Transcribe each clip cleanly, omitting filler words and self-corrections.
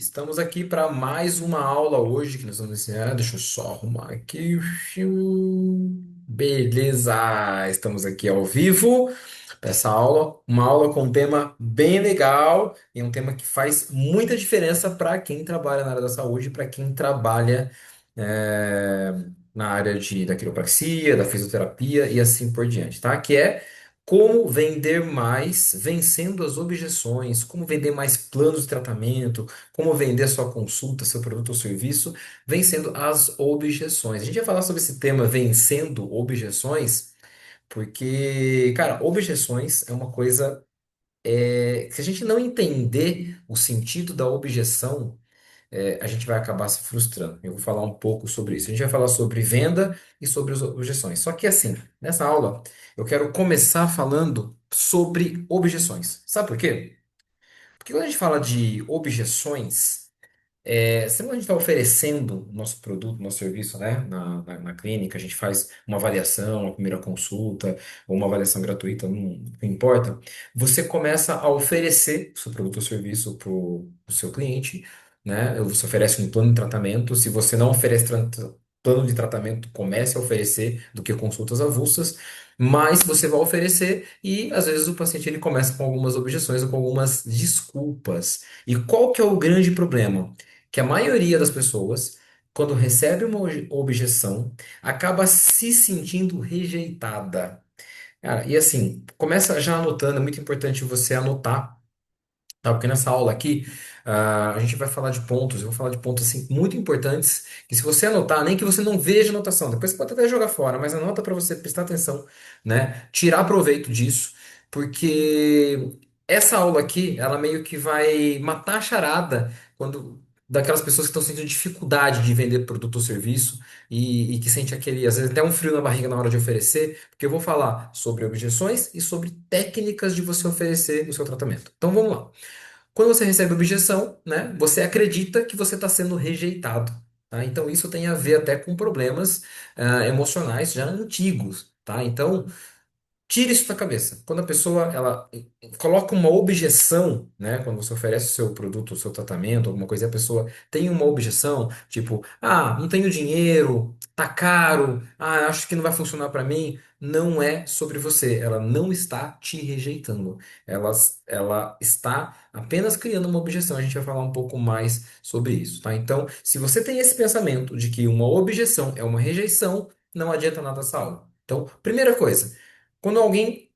Estamos aqui para mais uma aula hoje que nós vamos ensinar. Deixa eu só arrumar aqui. Beleza! Estamos aqui ao vivo para essa aula. Uma aula com um tema bem legal e um tema que faz muita diferença para quem trabalha na área da saúde, para quem trabalha eh, na área da quiropraxia, da fisioterapia e assim por diante, tá? Que é como vender mais vencendo as objeções, como vender mais planos de tratamento, como vender sua consulta, seu produto ou serviço, vencendo as objeções. A gente vai falar sobre esse tema vencendo objeções, porque, cara, objeções é uma coisa. Se a gente não entender o sentido da objeção, a gente vai acabar se frustrando. Eu vou falar um pouco sobre isso. A gente vai falar sobre venda e sobre as objeções. Só que assim, nessa aula, eu quero começar falando sobre objeções. Sabe por quê? Porque quando a gente fala de objeções, sempre quando a gente está oferecendo nosso produto, nosso serviço, né, na clínica, a gente faz uma avaliação, uma primeira consulta, ou uma avaliação gratuita, não importa. Você começa a oferecer o seu produto ou serviço para o seu cliente, né? Você oferece um plano de tratamento. Se você não oferece plano de tratamento, comece a oferecer do que consultas avulsas. Mas você vai oferecer e às vezes o paciente ele começa com algumas objeções ou com algumas desculpas. E qual que é o grande problema? Que a maioria das pessoas, quando recebe uma objeção, acaba se sentindo rejeitada. Cara, e assim, começa já anotando, é muito importante você anotar, tá? Porque nessa aula aqui, a gente vai falar de pontos, eu vou falar de pontos assim muito importantes, que se você anotar, nem que você não veja anotação, depois você pode até jogar fora, mas anota para você prestar atenção, né? Tirar proveito disso, porque essa aula aqui, ela meio que vai matar a charada quando daquelas pessoas que estão sentindo dificuldade de vender produto ou serviço e que sente aquele, às vezes até um frio na barriga na hora de oferecer, porque eu vou falar sobre objeções e sobre técnicas de você oferecer o seu tratamento. Então vamos lá. Quando você recebe objeção, né, você acredita que você está sendo rejeitado, tá? Então isso tem a ver até com problemas emocionais já antigos, tá? Então tire isso da cabeça. Quando a pessoa ela coloca uma objeção, né? Quando você oferece o seu produto, o seu tratamento, alguma coisa, e a pessoa tem uma objeção, tipo, não tenho dinheiro, tá caro, acho que não vai funcionar para mim. Não é sobre você. Ela não está te rejeitando. Ela, ela está apenas criando uma objeção. A gente vai falar um pouco mais sobre isso, tá? Então, se você tem esse pensamento de que uma objeção é uma rejeição, não adianta nada essa aula. Então, primeira coisa. Quando alguém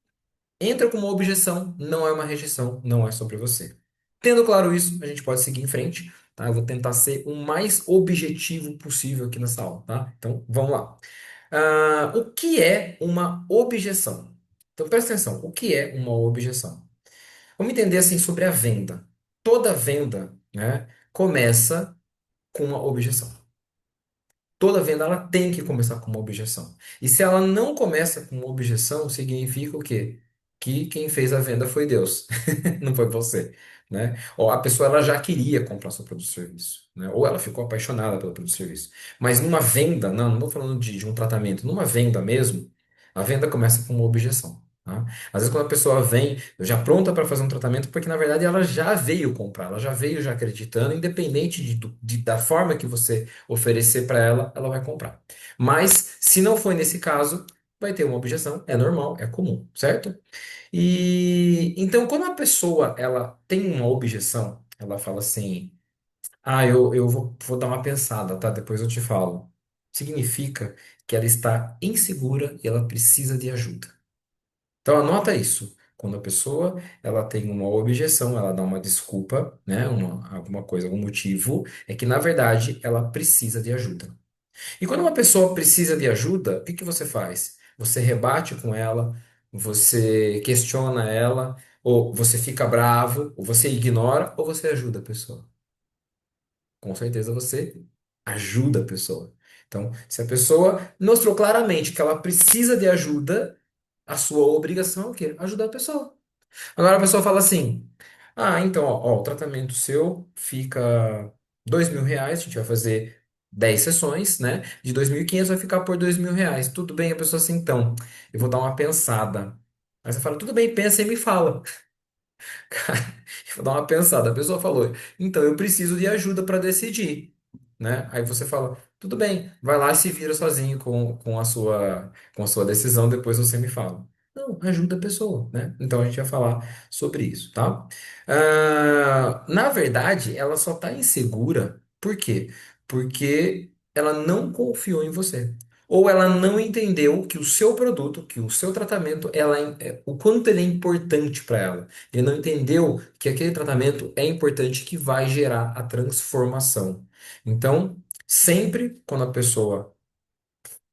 entra com uma objeção, não é uma rejeição, não é sobre você. Tendo claro isso, a gente pode seguir em frente, tá? Eu vou tentar ser o mais objetivo possível aqui nessa aula, tá? Então, vamos lá. O que é uma objeção? Então, presta atenção. O que é uma objeção? Vamos entender assim sobre a venda. Toda venda, né, começa com uma objeção. Toda venda ela tem que começar com uma objeção. E se ela não começa com uma objeção, significa o quê? Que quem fez a venda foi Deus, não foi você, né? Ou a pessoa ela já queria comprar seu produto ou serviço, né? Ou ela ficou apaixonada pelo produto ou serviço. Mas numa venda, não estou falando de um tratamento, numa venda mesmo, a venda começa com uma objeção. Tá? Às vezes quando a pessoa vem já pronta para fazer um tratamento, porque na verdade ela já veio comprar, ela já veio já acreditando, independente da forma que você oferecer para ela, ela vai comprar. Mas se não for nesse caso, vai ter uma objeção, é normal, é comum, certo? E então quando a pessoa ela tem uma objeção, ela fala assim: eu vou dar uma pensada, tá? Depois eu te falo. Significa que ela está insegura e ela precisa de ajuda. Então anota isso. Quando a pessoa ela tem uma objeção, ela dá uma desculpa, né, alguma coisa, algum motivo, é que na verdade ela precisa de ajuda. E quando uma pessoa precisa de ajuda, o que que você faz? Você rebate com ela, você questiona ela, ou você fica bravo, ou você ignora, ou você ajuda a pessoa. Com certeza você ajuda a pessoa. Então, se a pessoa mostrou claramente que ela precisa de ajuda, a sua obrigação é o quê? Ajudar a pessoa. Agora a pessoa fala assim: então, ó, o tratamento seu fica R$ 2.000, a gente vai fazer 10 sessões, né? De 2.500 vai ficar por R$ 2.000. Tudo bem, a pessoa assim, então, eu vou dar uma pensada. Aí você fala, tudo bem, pensa e me fala. Cara, eu vou dar uma pensada. A pessoa falou, então eu preciso de ajuda para decidir, né? Aí você fala, tudo bem, vai lá e se vira sozinho com a sua decisão, depois você me fala. Não, ajuda a pessoa, né? Então a gente vai falar sobre isso, tá? Na verdade, ela só tá insegura, por quê? Porque ela não confiou em você. Ou ela não entendeu que o seu produto, que o seu tratamento, o quanto ele é importante para ela. Ele não entendeu que aquele tratamento é importante, que vai gerar a transformação. Então, sempre quando a pessoa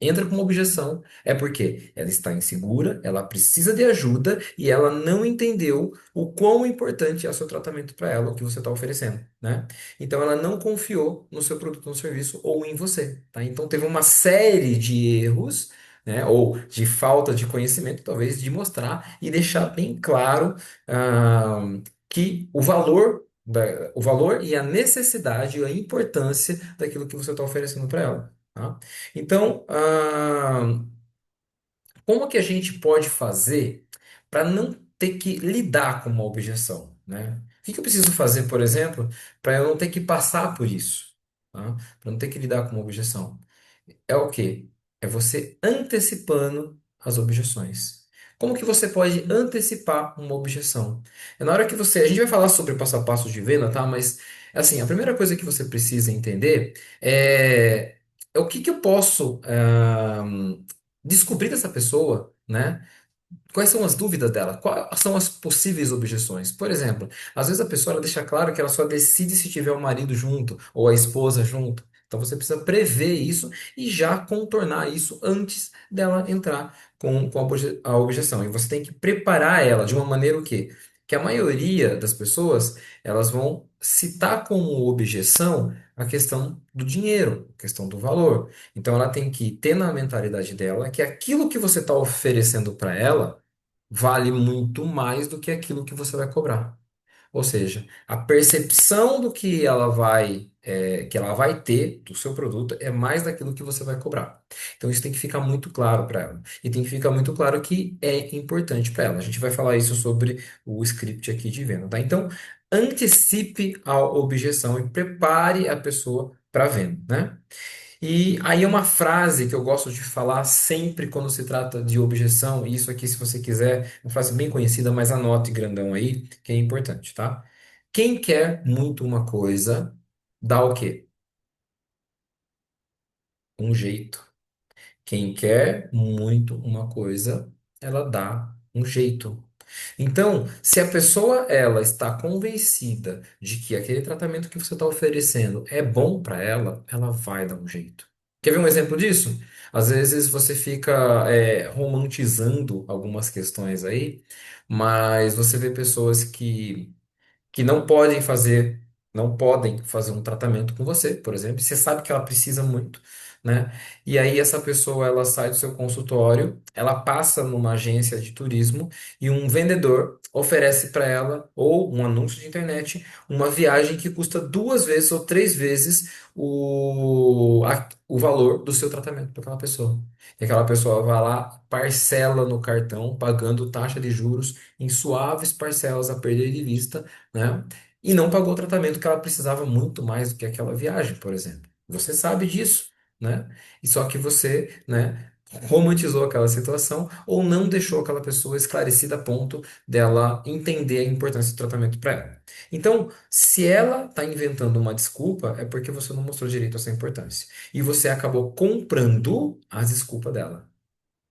entra com uma objeção, é porque ela está insegura, ela precisa de ajuda e ela não entendeu o quão importante é o seu tratamento para ela, o que você está oferecendo, né? Então ela não confiou no seu produto, no serviço ou em você, tá? Então teve uma série de erros, né? Ou de falta de conhecimento, talvez, de mostrar e deixar bem claro, que o valor e a necessidade e a importância daquilo que você está oferecendo para ela. Tá? Então, como que a gente pode fazer para não ter que lidar com uma objeção, né? O que que eu preciso fazer, por exemplo, para eu não ter que passar por isso, tá? Para não ter que lidar com uma objeção? É o quê? É você antecipando as objeções. Como que você pode antecipar uma objeção? É na hora que você. A gente vai falar sobre passo a passo de venda, tá? Mas, assim, a primeira coisa que você precisa entender é o que que eu posso descobrir dessa pessoa, né? Quais são as dúvidas dela? Quais são as possíveis objeções? Por exemplo, às vezes a pessoa ela deixa claro que ela só decide se tiver o marido junto ou a esposa junto. Então você precisa prever isso e já contornar isso antes dela entrar com a objeção. E você tem que preparar ela de uma maneira o quê? Que a maioria das pessoas elas vão citar como objeção a questão do dinheiro, a questão do valor. Então ela tem que ter na mentalidade dela que aquilo que você está oferecendo para ela vale muito mais do que aquilo que você vai cobrar. Ou seja, a percepção do que ela vai ter do seu produto é mais daquilo que você vai cobrar. Então isso tem que ficar muito claro para ela. E tem que ficar muito claro que é importante para ela. A gente vai falar isso sobre o script aqui de venda, tá? Então, antecipe a objeção e prepare a pessoa para venda, né? E aí é uma frase que eu gosto de falar sempre quando se trata de objeção, e isso aqui, se você quiser, é uma frase bem conhecida, mas anote grandão aí, que é importante, tá? Quem quer muito uma coisa, dá o quê? Um jeito. Quem quer muito uma coisa, ela dá um jeito. Então, se a pessoa ela está convencida de que aquele tratamento que você está oferecendo é bom para ela, ela vai dar um jeito. Quer ver um exemplo disso? Às vezes você fica romantizando algumas questões aí, mas você vê pessoas que não podem fazer um tratamento com você, por exemplo, e você sabe que ela precisa muito, né? E aí essa pessoa ela sai do seu consultório, ela passa numa agência de turismo e um vendedor oferece para ela ou um anúncio de internet uma viagem que custa duas vezes ou três vezes o valor do seu tratamento para aquela pessoa. E aquela pessoa vai lá, parcela no cartão, pagando taxa de juros em suaves parcelas a perder de vista, né? E não pagou o tratamento que ela precisava muito mais do que aquela viagem, por exemplo. Você sabe disso, né? E só que você, né, romantizou aquela situação ou não deixou aquela pessoa esclarecida a ponto dela entender a importância do tratamento para ela. Então, se ela está inventando uma desculpa, é porque você não mostrou direito essa importância. E você acabou comprando as desculpas dela.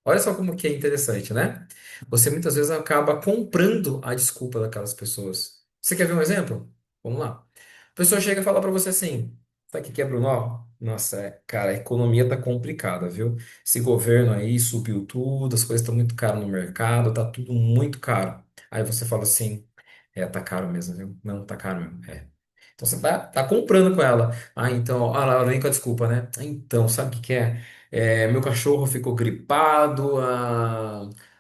Olha só como que é interessante, né? Você muitas vezes acaba comprando a desculpa daquelas pessoas. Você quer ver um exemplo? Vamos lá. A pessoa chega e fala pra você assim: sabe o que é, Bruno? Nossa, cara, a economia tá complicada, viu? Esse governo aí subiu tudo, as coisas estão muito caras no mercado, tá tudo muito caro. Aí você fala assim: tá caro mesmo, viu? Não, tá caro mesmo. É. Então você tá comprando com ela. Ah, então, ela vem com a desculpa, né? Então, sabe o que que é? Meu cachorro ficou gripado,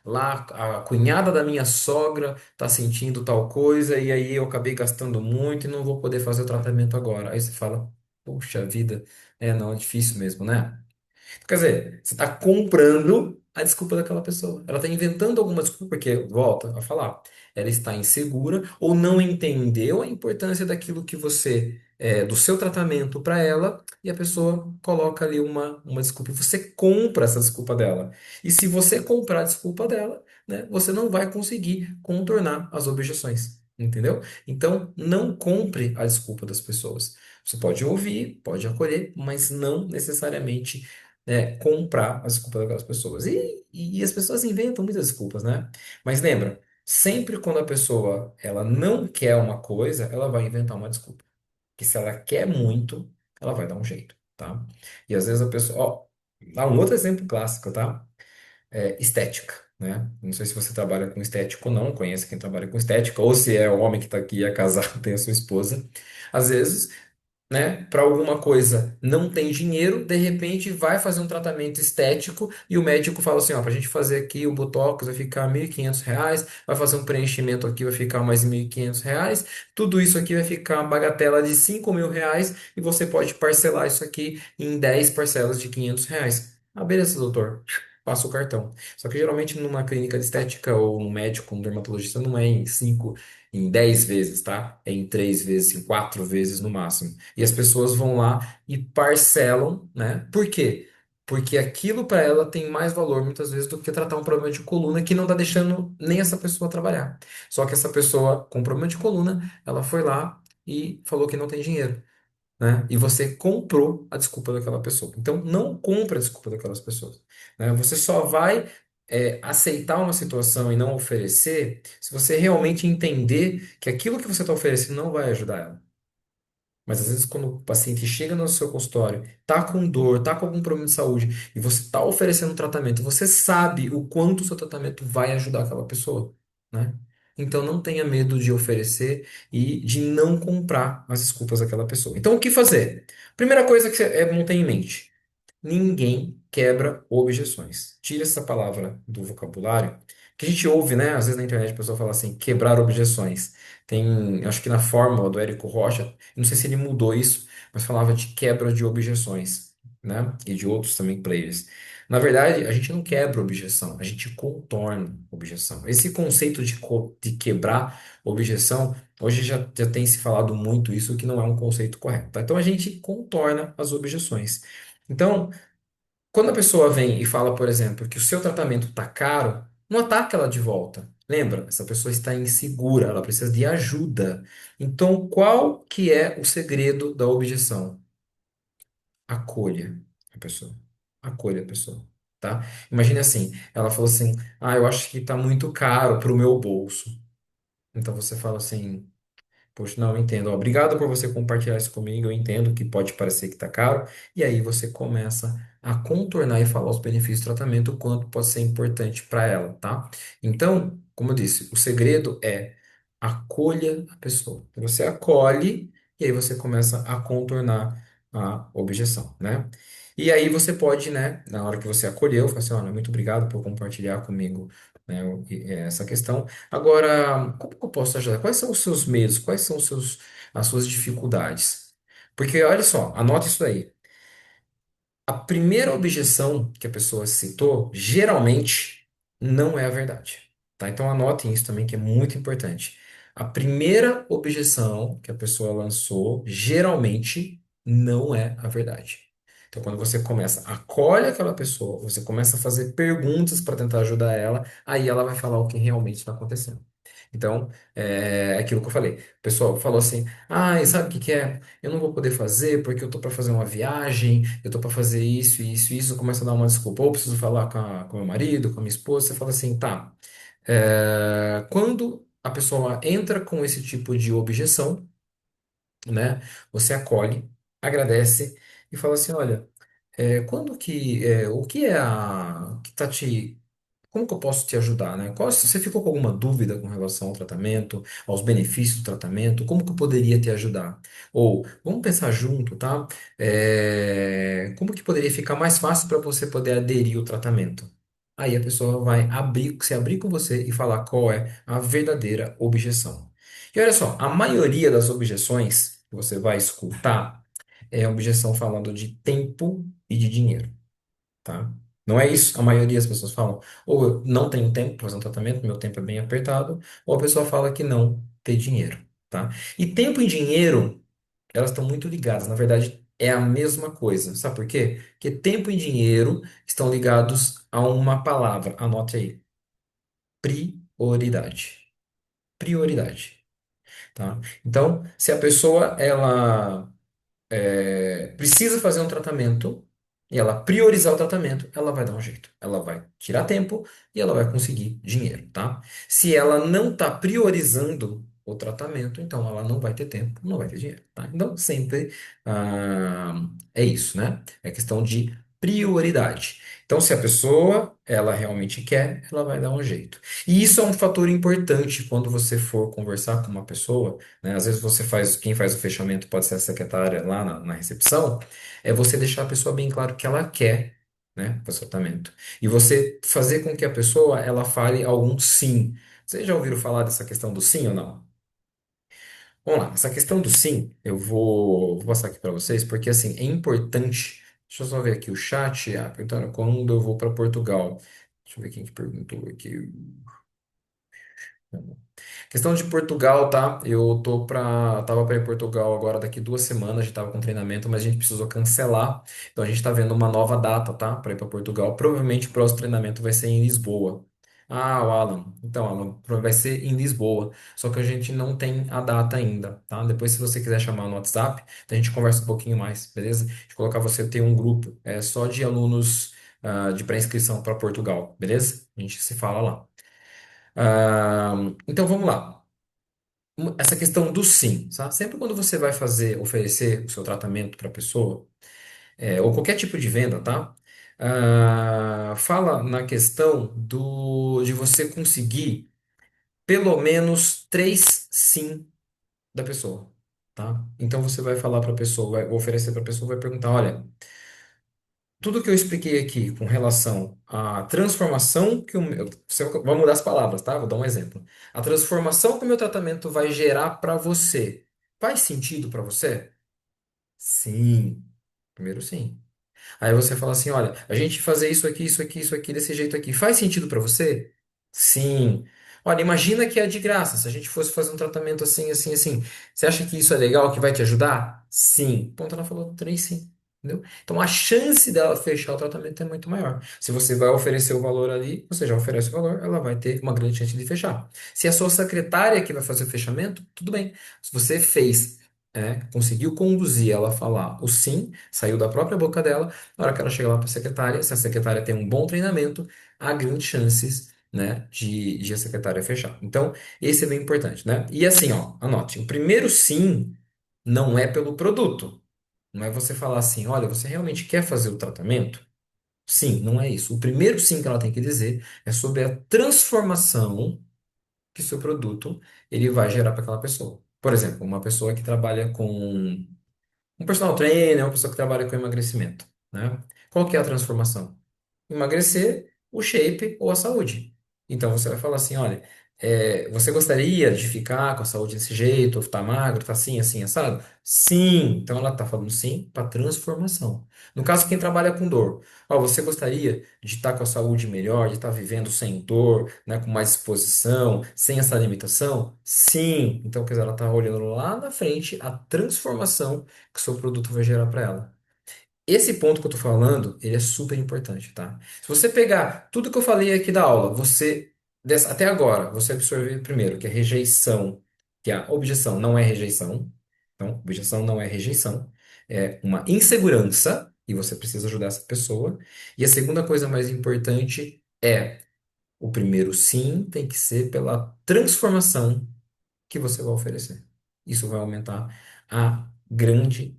lá a cunhada da minha sogra tá sentindo tal coisa, e aí eu acabei gastando muito e não vou poder fazer o tratamento agora. Aí você fala, poxa vida, não, é difícil mesmo, né? Quer dizer, você está comprando a desculpa daquela pessoa. Ela está inventando alguma desculpa, porque, volta a falar, ela está insegura ou não entendeu a importância daquilo que você, do seu tratamento para ela, e a pessoa coloca ali uma desculpa. E você compra essa desculpa dela. E se você comprar a desculpa dela, né, você não vai conseguir contornar as objeções. Entendeu? Então, não compre a desculpa das pessoas. Você pode ouvir, pode acolher, mas não necessariamente comprar as desculpas daquelas pessoas. E as pessoas inventam muitas desculpas, né? Mas lembra, sempre quando a pessoa ela não quer uma coisa, ela vai inventar uma desculpa. Que se ela quer muito, ela vai dar um jeito, tá? E às vezes a pessoa, ó, dá um outro exemplo clássico, tá? Estética. Né? Não sei se você trabalha com estética ou não, conhece quem trabalha com estética, ou se é o homem que está aqui e é casado, tem a sua esposa. Às vezes, né, para alguma coisa não tem dinheiro, de repente vai fazer um tratamento estético e o médico fala assim, ó, para a gente fazer aqui o Botox vai ficar R$ 1.500, vai fazer um preenchimento aqui vai ficar mais R$ 1.500, tudo isso aqui vai ficar uma bagatela de R$ 5.000 e você pode parcelar isso aqui em 10 parcelas de R$ 500. Ah, beleza, doutor. Passa o cartão. Só que geralmente numa clínica de estética ou um médico, um dermatologista, não é em 5 em 10 vezes, tá? É em 3 vezes, em 4 vezes no máximo. E as pessoas vão lá e parcelam, né? Por quê? Porque aquilo para ela tem mais valor muitas vezes do que tratar um problema de coluna que não tá deixando nem essa pessoa trabalhar. Só que essa pessoa com problema de coluna, ela foi lá e falou que não tem dinheiro, né? E você comprou a desculpa daquela pessoa. Então, não compre a desculpa daquelas pessoas, né? Você só vai aceitar uma situação e não oferecer se você realmente entender que aquilo que você está oferecendo não vai ajudar ela. Mas às vezes quando o paciente chega no seu consultório, tá com dor, tá com algum problema de saúde e você está oferecendo um tratamento, você sabe o quanto o seu tratamento vai ajudar aquela pessoa, né? Então não tenha medo de oferecer e de não comprar as desculpas daquela pessoa. Então o que fazer? Primeira coisa que você manter em mente. Ninguém quebra objeções. Tira essa palavra do vocabulário, que a gente ouve, né? Às vezes na internet a pessoa fala assim, quebrar objeções. Tem, acho que na fórmula do Érico Rocha, não sei se ele mudou isso, mas falava de quebra de objeções, né? E de outros também players. Na verdade, a gente não quebra objeção, a gente contorna objeção. Esse conceito de quebrar objeção, hoje já tem se falado muito isso, que não é um conceito correto, tá? Então a gente contorna as objeções. Então, quando a pessoa vem e fala, por exemplo, que o seu tratamento está caro, não ataque ela de volta. Lembra, essa pessoa está insegura, ela precisa de ajuda. Então, qual que é o segredo da objeção? Acolha a pessoa. Acolha a pessoa, tá? Imagine assim, ela falou assim: "Ah, eu acho que está muito caro para o meu bolso." Então você fala assim: "Poxa, não, eu entendo. Ó, obrigado por você compartilhar isso comigo. Eu entendo que pode parecer que está caro." E aí você começa a contornar e falar os benefícios do tratamento, o quanto pode ser importante para ela, tá? Então, como eu disse, o segredo é acolha a pessoa. Você acolhe e aí você começa a contornar a objeção, né? E aí você pode, né, na hora que você acolheu, falar assim: "Olha, muito obrigado por compartilhar comigo, né, essa questão. Agora, como que eu posso te ajudar? Quais são os seus medos? Quais são as suas dificuldades?" Porque, olha só, anota isso aí. A primeira objeção que a pessoa citou, geralmente, não é a verdade. Tá? Então, anotem isso também, que é muito importante. A primeira objeção que a pessoa lançou, geralmente, não é a verdade. Então, quando você começa, acolhe aquela pessoa, você começa a fazer perguntas para tentar ajudar ela, aí ela vai falar o que realmente está acontecendo. Então, é aquilo que eu falei. O pessoal falou assim: "Ah, e sabe o que que é? Eu não vou poder fazer porque eu tô para fazer uma viagem, eu tô para fazer isso, isso, isso." Começa a dar uma desculpa. Ou preciso falar com meu marido, com a minha esposa. Você fala assim: "Tá." Quando a pessoa entra com esse tipo de objeção, né? Você acolhe, agradece e fala assim: "Olha, o que é que tá te como que eu posso te ajudar, né? Se você ficou com alguma dúvida com relação ao tratamento, aos benefícios do tratamento, como que eu poderia te ajudar? Ou vamos pensar junto, tá? Como que poderia ficar mais fácil para você poder aderir ao tratamento?" Aí a pessoa vai se abrir com você e falar qual é a verdadeira objeção. E olha só, a maioria das objeções que você vai escutar é objeção falando de tempo e de dinheiro, tá? Não é isso? A maioria das pessoas falam, ou eu não tenho tempo para fazer um tratamento, meu tempo é bem apertado, ou a pessoa fala que não tem dinheiro, tá? E tempo e dinheiro, elas estão muito ligadas. Na verdade, é a mesma coisa. Sabe por quê? Porque tempo e dinheiro estão ligados a uma palavra. Anote aí. Prioridade. Prioridade, tá? Então, se a pessoa, ela precisa fazer um tratamento e ela priorizar o tratamento, ela vai dar um jeito. Ela vai tirar tempo e ela vai conseguir dinheiro, tá? Se ela não está priorizando o tratamento, então ela não vai ter tempo, não vai ter dinheiro, tá? Então sempre é isso, né? É questão de prioridade. Então, se a pessoa ela realmente quer, ela vai dar um jeito. E isso é um fator importante quando você for conversar com uma pessoa, né? Às vezes você faz, quem faz o fechamento pode ser a secretária lá na recepção, é você deixar a pessoa bem claro que ela quer, né, o tratamento. E você fazer com que a pessoa ela fale algum sim. Vocês já ouviram falar dessa questão do sim ou não? Vamos lá, essa questão do sim, vou passar aqui para vocês, porque assim, é importante. Deixa eu só ver aqui o chat. Ah, perguntaram quando eu vou para Portugal. Deixa eu ver quem que perguntou aqui. Questão de Portugal, tá? Tava para ir Portugal agora daqui 2 semanas, a gente tava com treinamento, mas a gente precisou cancelar. Então a gente tá vendo uma nova data, tá? Para ir para Portugal. Provavelmente o próximo treinamento vai ser em Lisboa. Ah, o Alan. Então, Alan, vai ser em Lisboa. Só que a gente não tem a data ainda, tá? Depois, se você quiser chamar no WhatsApp, a gente conversa um pouquinho mais, beleza? De colocar você ter um grupo só de alunos de pré-inscrição para Portugal, beleza? A gente se fala lá. Ah, então vamos lá. Essa questão do sim, tá? Sempre quando você vai oferecer o seu tratamento para a pessoa, ou qualquer tipo de venda, tá? Fala na questão de você conseguir pelo menos 3 sim da pessoa, tá? Então você vai falar para a pessoa, vai oferecer para a pessoa, vai perguntar, olha, tudo que eu expliquei aqui com relação à transformação que o meu, você vai mudar as palavras, tá? Vou dar um exemplo. A transformação que o meu tratamento vai gerar para você faz sentido para você? Sim. Primeiro, sim. Aí você fala assim, olha, a gente fazer isso aqui, desse jeito aqui, faz sentido para você? Sim. Olha, imagina que é de graça. Se a gente fosse fazer um tratamento assim, assim, assim, você acha que isso é legal, que vai te ajudar? Sim. Ponto, ela falou três sim. Entendeu? Então a chance dela fechar o tratamento é muito maior. Se você vai oferecer o valor ali, você já oferece o valor, ela vai ter uma grande chance de fechar. Se é a sua secretária que vai fazer o fechamento, tudo bem. Se você fez, conseguiu conduzir ela a falar o sim, saiu da própria boca dela. Na hora que ela chega lá para a secretária, se a secretária tem um bom treinamento, há grandes chances, né, de a secretária fechar. Então, esse é bem importante, né? E assim, ó, anote, o primeiro sim não é pelo produto. Não é você falar assim, olha, você realmente quer fazer o tratamento? Sim, não é isso. O primeiro sim que ela tem que dizer é sobre a transformação que seu produto ele vai gerar para aquela pessoa. Por exemplo, uma pessoa que trabalha com um personal trainer, uma pessoa que trabalha com emagrecimento, né? Qual que é a transformação? Emagrecer, o shape ou a saúde. Então você vai falar assim, olha, você gostaria de ficar com a saúde desse jeito, ou estar magro, tá assim, assim, assado? Sim. Então ela está falando sim para transformação. No caso, quem trabalha com dor, ó, você gostaria de estar com a saúde melhor, de estar vivendo sem dor, né, com mais disposição, sem essa limitação? Sim. Então, quer dizer, ela está olhando lá na frente a transformação que o seu produto vai gerar para ela. Esse ponto que eu tô falando, ele é super importante, tá? Se você pegar tudo que eu falei aqui da aula, até agora, você absorver primeiro que a rejeição, que a objeção não é rejeição, então, objeção não é rejeição, é uma insegurança, e você precisa ajudar essa pessoa. E a segunda coisa mais importante é, o primeiro sim tem que ser pela transformação que você vai oferecer. Isso vai aumentar a grandes,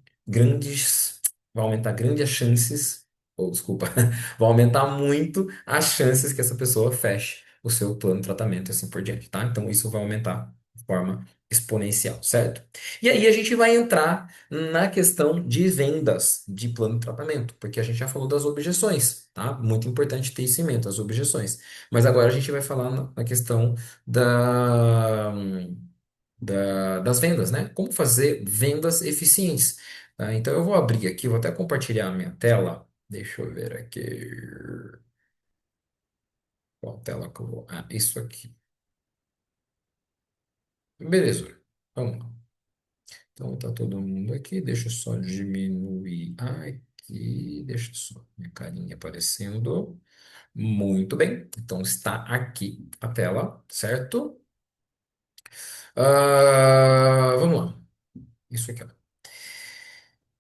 vai aumentar grandes as chances, ou desculpa, vai aumentar muito as chances que essa pessoa feche o seu plano de tratamento e assim por diante, tá? Então isso vai aumentar de forma exponencial, certo? E aí a gente vai entrar na questão de vendas de plano de tratamento, porque a gente já falou das objeções, tá? Muito importante ter isso em mente, as objeções. Mas agora a gente vai falar na questão da das vendas, né? Como fazer vendas eficientes. Tá? Então eu vou abrir aqui, vou até compartilhar a minha tela. Deixa eu ver aqui. Qual tela que eu vou. Ah, isso aqui. Beleza. Vamos lá. Então tá todo mundo aqui. Deixa eu só diminuir aqui. Deixa só minha carinha aparecendo. Muito bem. Então está aqui a tela, certo? Vamos lá. Isso aqui, ó.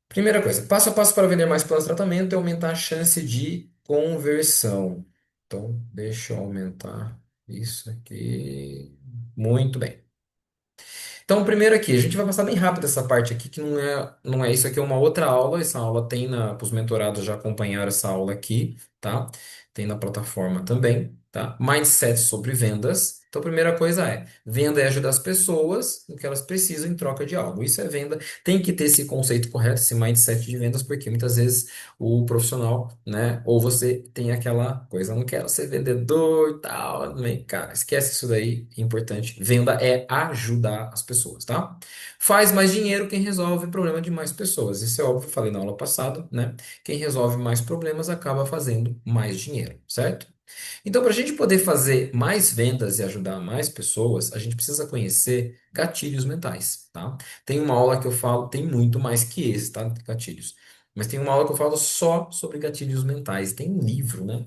Primeira coisa, passo a passo para vender mais planos de tratamento é aumentar a chance de conversão. Então, deixa eu aumentar isso aqui. Muito bem. Então, primeiro aqui, a gente vai passar bem rápido essa parte aqui, que não é isso aqui, é uma outra aula. Essa aula tem para os mentorados já acompanhar essa aula aqui, tá? Tem na plataforma também, tá? Mindset sobre vendas. Então, a primeira coisa é, venda é ajudar as pessoas no que elas precisam em troca de algo. Isso é venda. Tem que ter esse conceito correto, esse mindset de vendas, porque muitas vezes o profissional, né? Ou você tem aquela coisa, não quero ser vendedor, tal, cara, esquece isso daí, é importante. Venda é ajudar as pessoas, tá? Faz mais dinheiro quem resolve o problema de mais pessoas. Isso é óbvio, falei na aula passada, né? Quem resolve mais problemas acaba fazendo mais dinheiro, certo? Então, para a gente poder fazer mais vendas e ajudar mais pessoas, a gente precisa conhecer gatilhos mentais, tá? Tem uma aula que eu falo, tem muito mais que esse, tá? Gatilhos. Mas tem uma aula que eu falo só sobre gatilhos mentais. Tem um livro, né?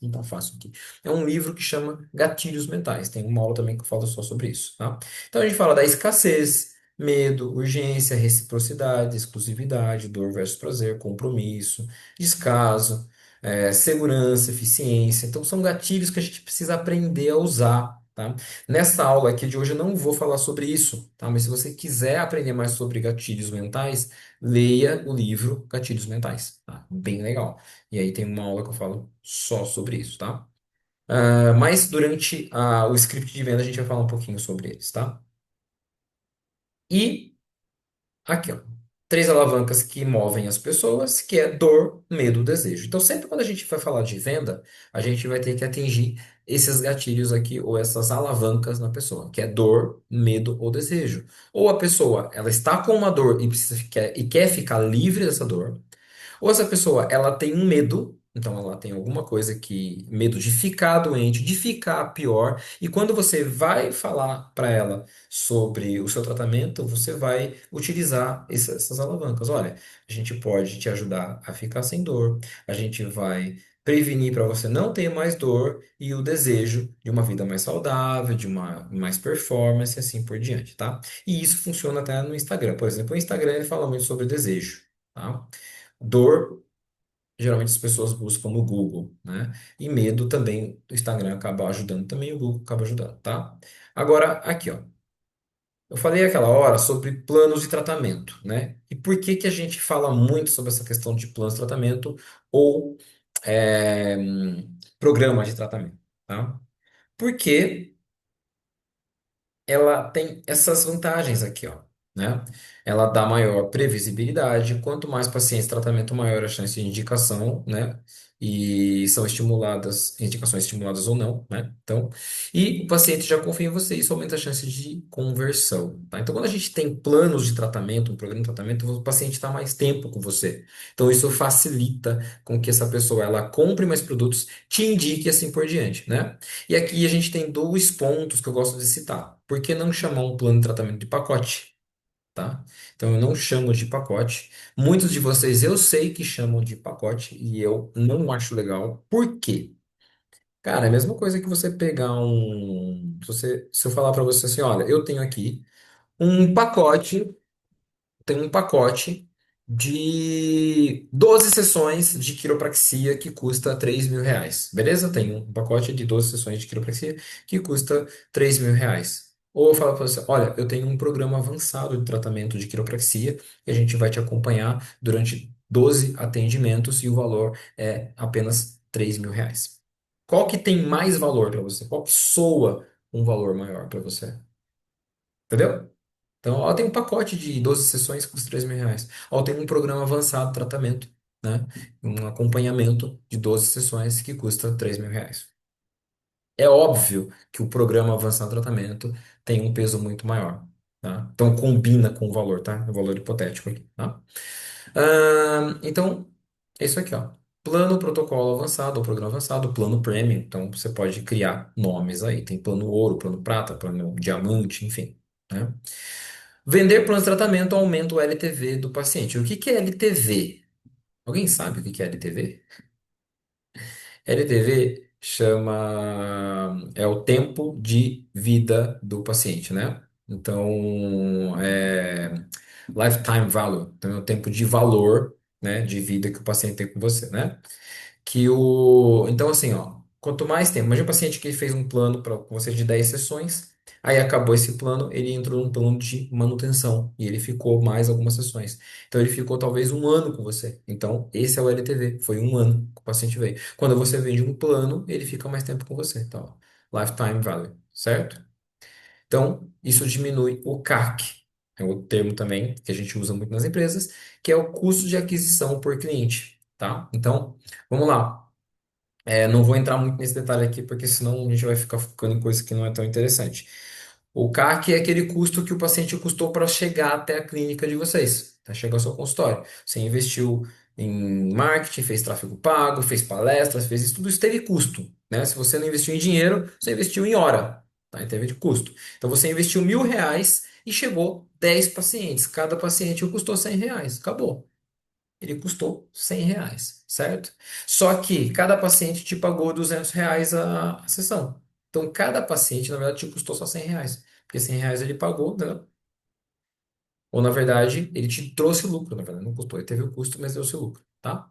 Não tá fácil aqui. É um livro que chama Gatilhos Mentais. Tem uma aula também que eu falo só sobre isso, tá? Então a gente fala da escassez, medo, urgência, reciprocidade, exclusividade, dor versus prazer, compromisso, descaso, segurança, eficiência. Então são gatilhos que a gente precisa aprender a usar. Tá? Nessa aula aqui de hoje eu não vou falar sobre isso, tá? Mas se você quiser aprender mais sobre gatilhos mentais, leia o livro Gatilhos Mentais, tá? Bem legal. E aí tem uma aula que eu falo só sobre isso, tá? Mas durante o script de venda a gente vai falar um pouquinho sobre eles, tá? E aqui, ó. Três alavancas que movem as pessoas, que é dor, medo, desejo. Então, sempre quando a gente vai falar de venda, a gente vai ter que atingir esses gatilhos aqui, ou essas alavancas na pessoa, que é dor, medo ou desejo. Ou a pessoa, ela está com uma dor e, e quer ficar livre dessa dor. Ou essa pessoa, ela tem um medo, então ela tem alguma coisa que, medo de ficar doente, de ficar pior, e quando você vai falar para ela sobre o seu tratamento, você vai utilizar essas alavancas. Olha, a gente pode te ajudar a ficar sem dor, a gente vai prevenir para você não ter mais dor e o desejo de uma vida mais saudável, de uma mais performance e assim por diante, tá? E isso funciona até no Instagram. Por exemplo, o Instagram ele fala muito sobre desejo, tá? Dor, geralmente as pessoas buscam no Google, né? E medo também, o Instagram acaba ajudando também, o Google acaba ajudando, tá? Agora, aqui, ó. Eu falei aquela hora sobre planos de tratamento, né? E por que que a gente fala muito sobre essa questão de planos de tratamento ou programa de tratamento, tá? Porque ela tem essas vantagens aqui, ó, né? Ela dá maior previsibilidade, quanto mais pacientes tratamento, maior a chance de indicação, né? E são estimuladas, indicações estimuladas ou não, né? Então, e o paciente já confia em você, isso aumenta a chance de conversão, tá? Então, quando a gente tem planos de tratamento, um programa de tratamento, o paciente está mais tempo com você. Então, isso facilita com que essa pessoa ela compre mais produtos, te indique e assim por diante, né? E aqui a gente tem dois pontos que eu gosto de citar. Por que não chamar um plano de tratamento de pacote? Tá? Então eu não chamo de pacote. Muitos de vocês eu sei que chamam de pacote e eu não acho legal. Por quê? Cara, é a mesma coisa que você pegar se eu falar para você assim, olha, eu tenho aqui um pacote tem um pacote de 12 sessões de quiropraxia que custa R$ 3.000. Beleza? Tem um pacote de 12 sessões de quiropraxia que custa R$ 3.000. Ou eu falo para você, olha, eu tenho um programa avançado de tratamento de quiropraxia e a gente vai te acompanhar durante 12 atendimentos e o valor é apenas R$ 3.000. Qual que tem mais valor para você? Qual que soa um valor maior para você? Entendeu? Então, ó, tem um pacote de 12 sessões que custa R$ 3.000. Ó, tem um programa avançado de tratamento, né? Um acompanhamento de 12 sessões que custa R$ 3.000. É óbvio que o programa avançado de tratamento tem um peso muito maior, tá? Então, combina com o valor, tá? O valor hipotético aqui, tá? Então, É isso aqui, ó. Plano protocolo avançado ou programa avançado, plano premium. Então você pode criar nomes aí. Tem plano ouro, plano prata, plano diamante, enfim, né? Vender plano de tratamento aumenta o LTV do paciente. O que que é LTV? Alguém sabe o que que é LTV? LTV é o tempo de vida do paciente, né? Então, lifetime value, então é o tempo de valor, né, de vida que o paciente tem com você, né? Então, assim, ó, quanto mais tempo, imagina um paciente que fez um plano para você de 10 sessões, aí acabou esse plano, ele entrou num plano de manutenção e ele ficou mais algumas sessões. Então, ele ficou talvez um ano com você. Então, esse é o LTV, foi um ano que o paciente veio. Quando você vende um plano, ele fica mais tempo com você. Então, ó, lifetime value, certo? Então, isso diminui o CAC. É o termo também que a gente usa muito nas empresas, que é o custo de aquisição por cliente, tá? Então, vamos lá. Não vou entrar muito nesse detalhe aqui, porque senão a gente vai ficar focando em coisa que não é tão interessante. O CAC é aquele custo que o paciente custou para chegar até a clínica de vocês, para chegar ao seu consultório. Você investiu em marketing, fez tráfego pago, fez palestras, fez isso, tudo isso teve custo, né? Se você não investiu em dinheiro, você investiu em hora, tá? E teve de custo. Então você investiu R$ 1.000 e chegou 10 pacientes. Cada paciente custou R$ 100. Acabou. Ele custou R$ 100, certo? Só que cada paciente te pagou R$ 200 a sessão. Então, cada paciente, na verdade, te custou só R$ 100. Porque R$ 100 ele pagou, né? Ou, na verdade, ele te trouxe lucro. Na verdade, não custou. Ele teve o custo, mas deu-se lucro, tá?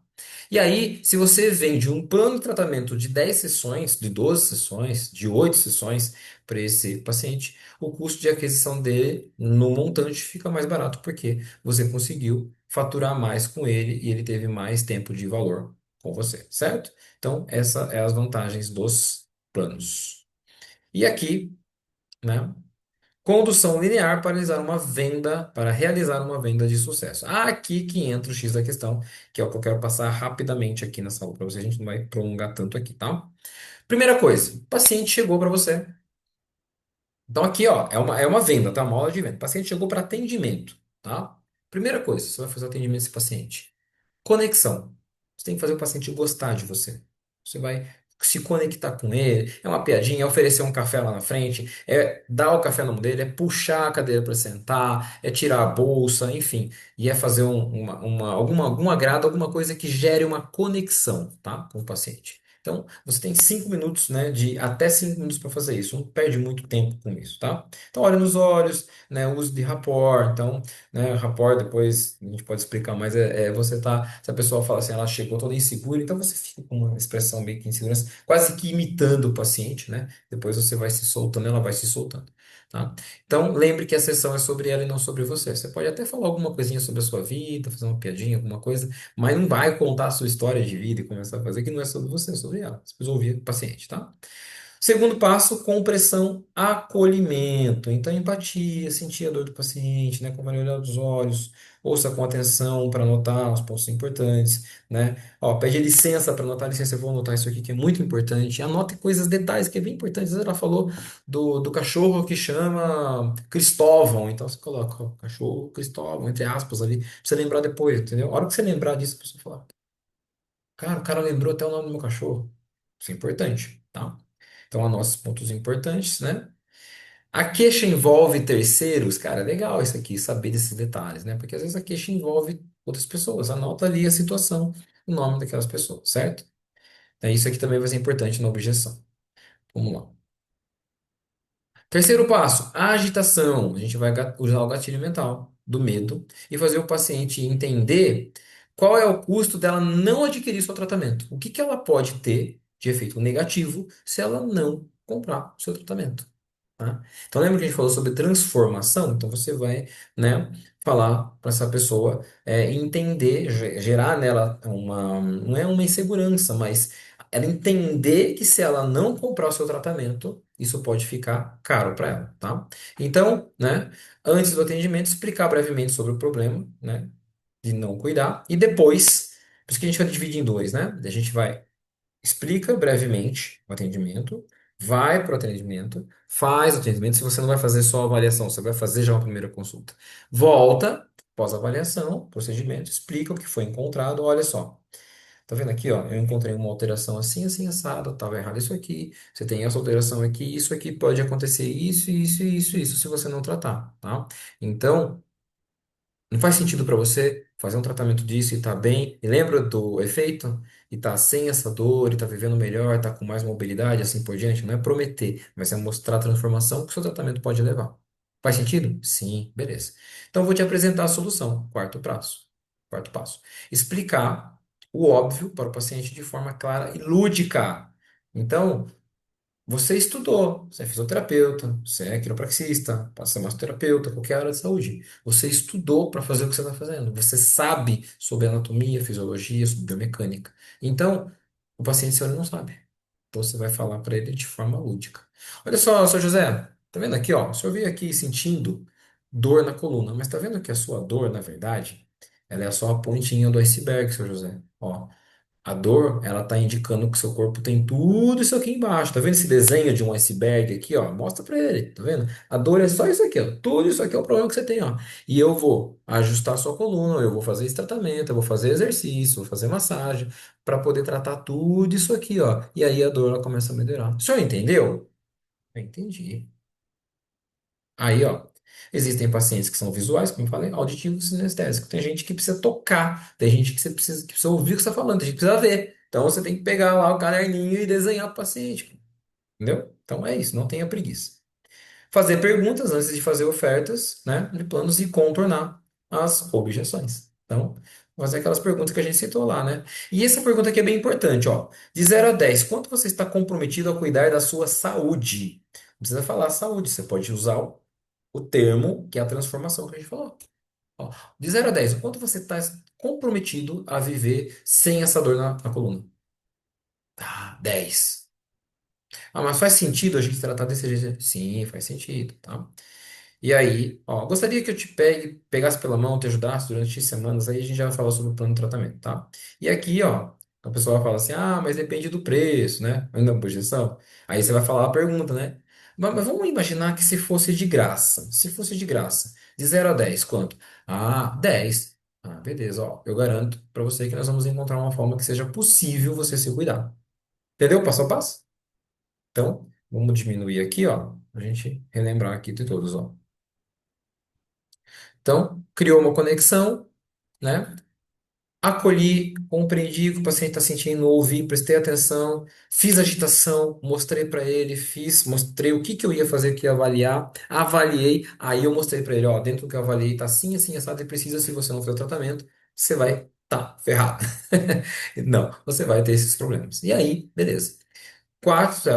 E aí, se você vende um plano de tratamento de 10 sessões, de 12 sessões, de 8 sessões para esse paciente, o custo de aquisição dele no montante fica mais barato, porque você conseguiu faturar mais com ele e ele teve mais tempo de valor com você, certo? Então, essa é as vantagens dos planos. E aqui, né? Condução linear para realizar uma venda de sucesso. Aqui que entra o X da questão, que é o que eu quero passar rapidamente aqui nessa aula para você. A gente não vai prolongar tanto aqui, tá? Primeira coisa, o paciente chegou para você. Então aqui, ó, é uma venda, tá? Uma aula de venda. O paciente chegou para atendimento, tá? Primeira coisa, você vai fazer o atendimento desse paciente. Conexão. Você tem que fazer o paciente gostar de você. Você vai se conectar com ele. É uma piadinha, é oferecer um café lá na frente, é dar o café na mão dele, é puxar a cadeira para sentar, é tirar a bolsa, enfim. E é fazer algum agrado, alguma coisa que gere uma conexão, tá, com o paciente. Então, você tem 5 minutos, né, de até 5 minutos para fazer isso. Não perde muito tempo com isso, tá? Então, olha nos olhos, né, uso de rapport. Então, né, rapport, depois a gente pode explicar, mas você tá, se a pessoa fala assim, ela chegou toda insegura, então você fica com uma expressão meio que de insegurança, quase que imitando o paciente, né? Depois você vai se soltando, ela vai se soltando, tá? Então, lembre que a sessão é sobre ela e não sobre você. Você pode até falar alguma coisinha sobre a sua vida, fazer uma piadinha, alguma coisa, mas não vai contar a sua história de vida e começar a fazer que não é sobre você, é sobre ela. Você precisa ouvir o paciente, tá? Segundo passo, compressão, acolhimento. Então, empatia, sentir a dor do paciente, né? Como ele olhar nos olhos, ouça com atenção para anotar os pontos importantes, né? Ó, pede licença para anotar, licença, eu vou anotar isso aqui que é muito importante. Anote coisas, detalhes que é bem importante. Às vezes ela falou do cachorro que chama Cristóvão, então você coloca ó, cachorro Cristóvão, entre aspas ali, pra você lembrar depois, entendeu? A hora que você lembrar disso, a pessoa fala, cara, o cara lembrou até o nome do meu cachorro. Isso é importante, tá? Então, anote os pontos importantes, né? A queixa envolve terceiros, cara, é legal isso aqui, saber desses detalhes, né? Porque às vezes a queixa envolve outras pessoas. Anota ali a situação, o nome daquelas pessoas, certo? Então, isso aqui também vai ser importante na objeção. Vamos lá. Terceiro passo, a agitação. A gente vai usar o gatilho mental do medo e fazer o paciente entender qual é o custo dela não adquirir seu tratamento. O que que ela pode ter de efeito negativo se ela não comprar o seu tratamento. Tá? Então lembra que a gente falou sobre transformação? Então você vai, né, falar para essa pessoa entender, gerar nela não é uma insegurança, mas ela entender que se ela não comprar o seu tratamento, isso pode ficar caro para ela, tá? Então, né, antes do atendimento, explicar brevemente sobre o problema, né, de não cuidar, e depois, por isso que a gente vai dividir em dois, né? A gente vai explica brevemente o atendimento, vai para o atendimento, faz o atendimento. Se você não vai fazer só a avaliação, você vai fazer já uma primeira consulta. Volta, pós-avaliação, procedimento, explica o que foi encontrado. Olha só. Tá vendo aqui, ó? Eu encontrei uma alteração assim, assim, assado, tava errado isso aqui. Você tem essa alteração aqui, isso aqui pode acontecer isso, isso, isso, isso, se você não tratar, tá? Então, não faz sentido para você fazer um tratamento disso e tá bem, e lembra do efeito? E tá sem essa dor, e tá vivendo melhor, tá com mais mobilidade, assim por diante. Não é prometer, mas é mostrar a transformação que o seu tratamento pode levar. Faz sentido? Sim, beleza. Então eu vou te apresentar a solução. Quarto passo. Quarto passo. Explicar o óbvio para o paciente de forma clara e lúdica. Então, você estudou, você é fisioterapeuta, você é quiropraxista, pode ser massoterapeuta, qualquer área de saúde. Você estudou para fazer o que você está fazendo. Você sabe sobre anatomia, fisiologia, sobre biomecânica. Então, o paciente seu ele não sabe. Então, você vai falar para ele de forma lúdica. Olha só, seu José, tá vendo aqui, ó? O senhor veio aqui sentindo dor na coluna, mas tá vendo que a sua dor, na verdade, ela é só a pontinha do iceberg, seu José. Ó, a dor, ela tá indicando que seu corpo tem tudo isso aqui embaixo. Tá vendo esse desenho de um iceberg aqui, ó? Mostra pra ele, tá vendo? A dor é só isso aqui, ó. Tudo isso aqui é o problema que você tem, ó. E eu vou ajustar a sua coluna, eu vou fazer esse tratamento, eu vou fazer exercício, vou fazer massagem para poder tratar tudo isso aqui, ó. E aí a dor ela começa a melhorar. O senhor entendeu? Eu entendi. Aí, ó, existem pacientes que são visuais, como eu falei, auditivos e sinestésicos. Tem gente que precisa tocar, tem gente que você precisa, que precisa ouvir o que você está falando, tem gente que precisa ver. Então você tem que pegar lá o caderninho e desenhar para o paciente, entendeu? Então é isso, não tenha preguiça. Fazer perguntas antes de fazer ofertas, né, de planos e contornar as objeções. Então, fazer aquelas perguntas que a gente citou lá, né? E essa pergunta aqui é bem importante, ó. De 0 a 10, quanto você está comprometido a cuidar da sua saúde? Não precisa falar saúde, você pode usar o termo, que é a transformação que a gente falou. Ó, de 0 a 10, o quanto você está comprometido a viver sem essa dor na coluna? Ah, 10. Ah, mas faz sentido a gente tratar desse jeito? Sim, faz sentido, tá? E aí, ó, gostaria que eu te pegasse pela mão, te ajudasse durante semanas, aí a gente já vai falar sobre o plano de tratamento, tá? E aqui, ó, a pessoa fala assim, ah, mas depende do preço, né? Ainda na objeção. Aí você vai falar a pergunta, né? Mas vamos imaginar que se fosse de graça. Se fosse de graça. De 0 a 10, quanto? Ah, 10. Ah, beleza, ó. Eu garanto pra você que nós vamos encontrar uma forma que seja possível você se cuidar. Entendeu? Passo a passo? Então, vamos diminuir aqui, ó. A gente relembrar aqui de todos, ó. Então, criou uma conexão, né? Acolhi, compreendi o que o paciente está sentindo, ouvi, prestei atenção, fiz agitação, mostrei para ele, mostrei o que que eu ia fazer, que ia avaliar, avaliei, aí eu mostrei para ele, ó, dentro do que eu avaliei tá assim, assim, assado, e precisa, se você não fizer o tratamento, você vai tá ferrado. Não, você vai ter esses problemas. E aí, beleza. Quarto,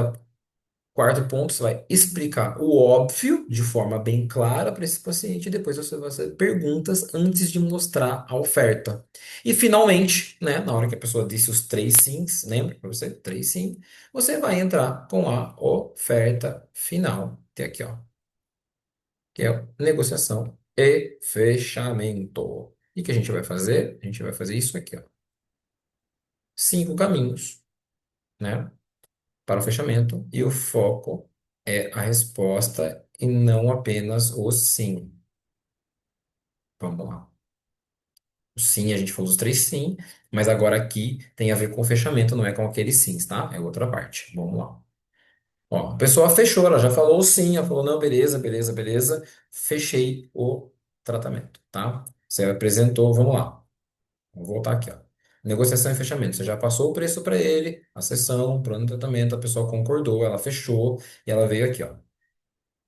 Quarto ponto, você vai explicar o óbvio de forma bem clara para esse paciente e depois você vai fazer perguntas antes de mostrar a oferta. E finalmente, né, na hora que a pessoa disse os três sims, lembra para você? Três sim, você vai entrar com a oferta final, que é aqui, ó, que é negociação e fechamento. E o que a gente vai fazer? A gente vai fazer isso aqui, ó. 5 caminhos, né? Para o fechamento e o foco é a resposta e não apenas o sim. Vamos lá. O sim, a gente falou os três sim, mas agora aqui tem a ver com o fechamento, não é com aqueles sims, tá? É outra parte. Vamos lá. Ó, a pessoa fechou, ela já falou o sim, ela falou, não, beleza, beleza, beleza. Fechei o tratamento, tá? Você apresentou, vamos lá. Vamos voltar aqui, ó. Negociação e fechamento. Você já passou o preço para ele, a sessão, o plano de tratamento, a pessoa concordou, ela fechou e ela veio aqui, ó.